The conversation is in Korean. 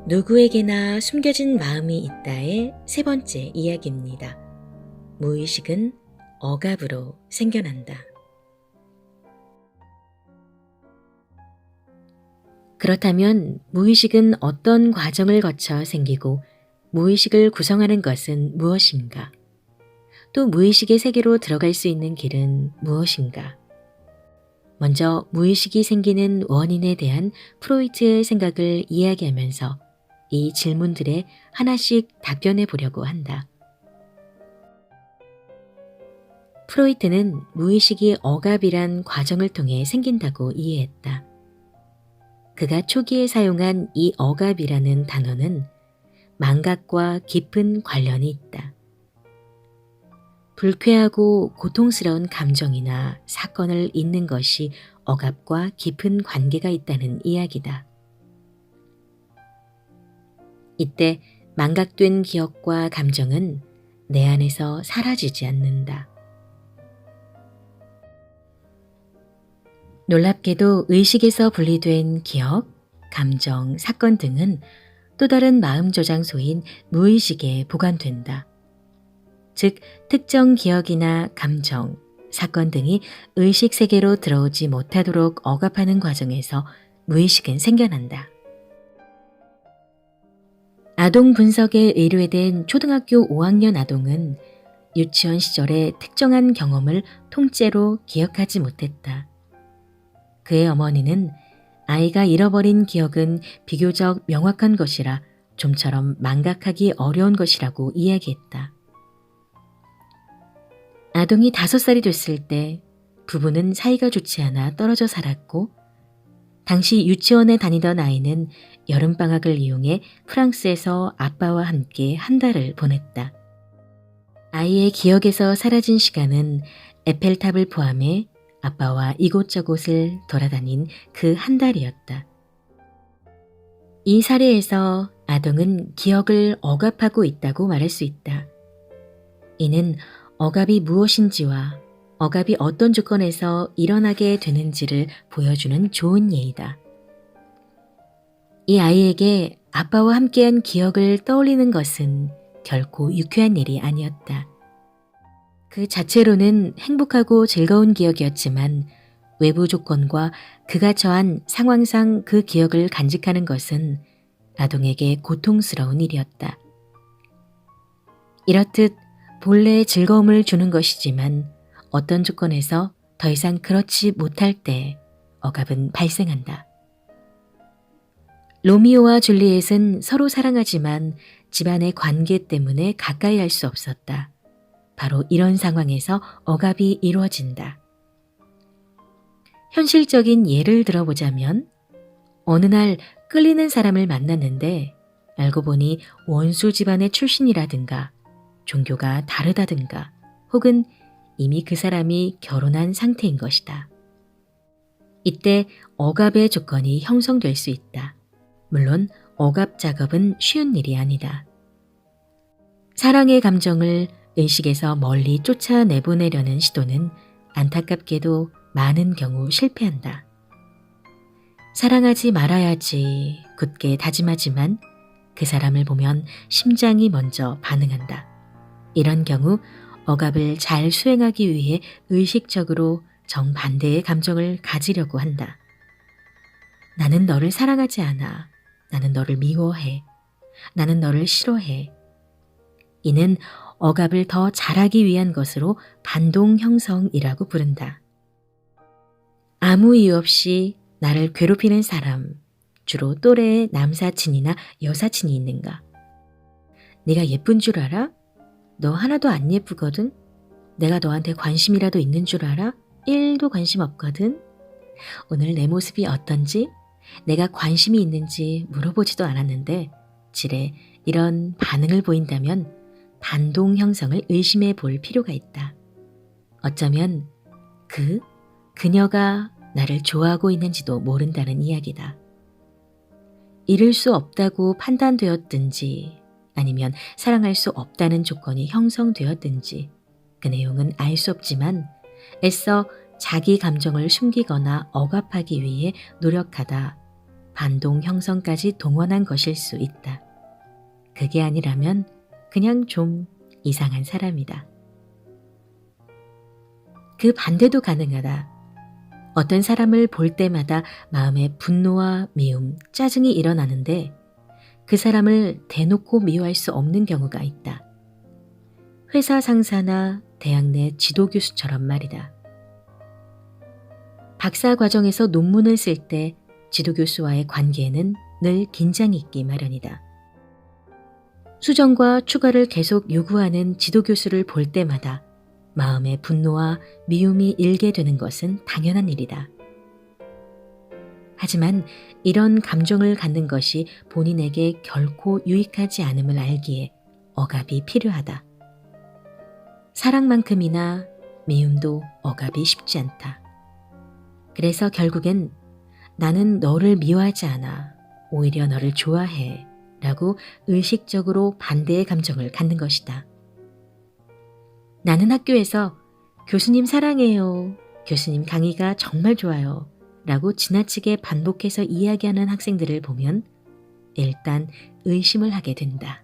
누구에게나 숨겨진 마음이 있다의 세 번째 이야기입니다. 무의식은 억압으로 생겨난다. 그렇다면 무의식은 어떤 과정을 거쳐 생기고 무의식을 구성하는 것은 무엇인가? 또 무의식의 세계로 들어갈 수 있는 길은 무엇인가? 먼저 무의식이 생기는 원인에 대한 프로이트의 생각을 이야기하면서 이 질문들에 하나씩 답변해 보려고 한다. 프로이트는 무의식이 억압이란 과정을 통해 생긴다고 이해했다. 그가 초기에 사용한 이 억압이라는 단어는 망각과 깊은 관련이 있다. 불쾌하고 고통스러운 감정이나 사건을 잊는 것이 억압과 깊은 관계가 있다는 이야기다. 이때 망각된 기억과 감정은 내 안에서 사라지지 않는다. 놀랍게도 의식에서 분리된 기억, 감정, 사건 등은 또 다른 마음 저장소인 무의식에 보관된다. 즉, 특정 기억이나 감정, 사건 등이 의식 세계로 들어오지 못하도록 억압하는 과정에서 무의식은 생겨난다. 아동 분석에 의뢰된 초등학교 5학년 아동은 유치원 시절의 특정한 경험을 통째로 기억하지 못했다. 그의 어머니는 아이가 잃어버린 기억은 비교적 명확한 것이라 좀처럼 망각하기 어려운 것이라고 이야기했다. 아동이 5살이 됐을 때 부부는 사이가 좋지 않아 떨어져 살았고 당시 유치원에 다니던 아이는 여름방학을 이용해 프랑스에서 아빠와 함께 한 달을 보냈다. 아이의 기억에서 사라진 시간은 에펠탑을 포함해 아빠와 이곳저곳을 돌아다닌 그 한 달이었다. 이 사례에서 아동은 기억을 억압하고 있다고 말할 수 있다. 이는 억압이 무엇인지와 억압이 어떤 조건에서 일어나게 되는지를 보여주는 좋은 예이다. 이 아이에게 아빠와 함께한 기억을 떠올리는 것은 결코 유쾌한 일이 아니었다. 그 자체로는 행복하고 즐거운 기억이었지만 외부 조건과 그가 처한 상황상 그 기억을 간직하는 것은 아동에게 고통스러운 일이었다. 이렇듯 본래의 즐거움을 주는 것이지만 어떤 조건에서 더 이상 그렇지 못할 때 억압은 발생한다. 로미오와 줄리엣은 서로 사랑하지만 집안의 관계 때문에 가까이 할 수 없었다. 바로 이런 상황에서 억압이 이루어진다. 현실적인 예를 들어보자면 어느 날 끌리는 사람을 만났는데 알고 보니 원수 집안의 출신이라든가 종교가 다르다든가 혹은 이미 그 사람이 결혼한 상태인 것이다. 이때 억압의 조건이 형성될 수 있다. 물론 억압 작업은 쉬운 일이 아니다. 사랑의 감정을 의식에서 멀리 쫓아내보내려는 시도는 안타깝게도 많은 경우 실패한다. 사랑하지 말아야지 굳게 다짐하지만 그 사람을 보면 심장이 먼저 반응한다. 이런 경우 억압을 잘 수행하기 위해 의식적으로 정반대의 감정을 가지려고 한다. 나는 너를 사랑하지 않아. 나는 너를 미워해. 나는 너를 싫어해. 이는 억압을 더 잘하기 위한 것으로 반동 형성이라고 부른다. 아무 이유 없이 나를 괴롭히는 사람, 주로 또래의 남사친이나 여사친이 있는가? 네가 예쁜 줄 알아? 너 하나도 안 예쁘거든? 내가 너한테 관심이라도 있는 줄 알아? 1도 관심 없거든? 오늘 내 모습이 어떤지? 내가 관심이 있는지 물어보지도 않았는데 지레 이런 반응을 보인다면 반동 형성을 의심해 볼 필요가 있다. 어쩌면 그녀가 나를 좋아하고 있는지도 모른다는 이야기다. 이룰 수 없다고 판단되었든지 아니면 사랑할 수 없다는 조건이 형성되었든지 그 내용은 알 수 없지만 애써 자기 감정을 숨기거나 억압하기 위해 노력하다 반동 형성까지 동원한 것일 수 있다. 그게 아니라면 그냥 좀 이상한 사람이다. 그 반대도 가능하다. 어떤 사람을 볼 때마다 마음에 분노와 미움, 짜증이 일어나는데 그 사람을 대놓고 미워할 수 없는 경우가 있다. 회사 상사나 대학 내 지도 교수처럼 말이다. 박사 과정에서 논문을 쓸 때 지도 교수와의 관계에는 늘 긴장이 있기 마련이다. 수정과 추가를 계속 요구하는 지도 교수를 볼 때마다 마음의 분노와 미움이 일게 되는 것은 당연한 일이다. 하지만 이런 감정을 갖는 것이 본인에게 결코 유익하지 않음을 알기에 억압이 필요하다. 사랑만큼이나 미움도 억압이 쉽지 않다. 그래서 결국엔 나는 너를 미워하지 않아. 오히려 너를 좋아해. 라고 의식적으로 반대의 감정을 갖는 것이다. 나는 학교에서 교수님 사랑해요. 교수님 강의가 정말 좋아요. 라고 지나치게 반복해서 이야기하는 학생들을 보면 일단 의심을 하게 된다.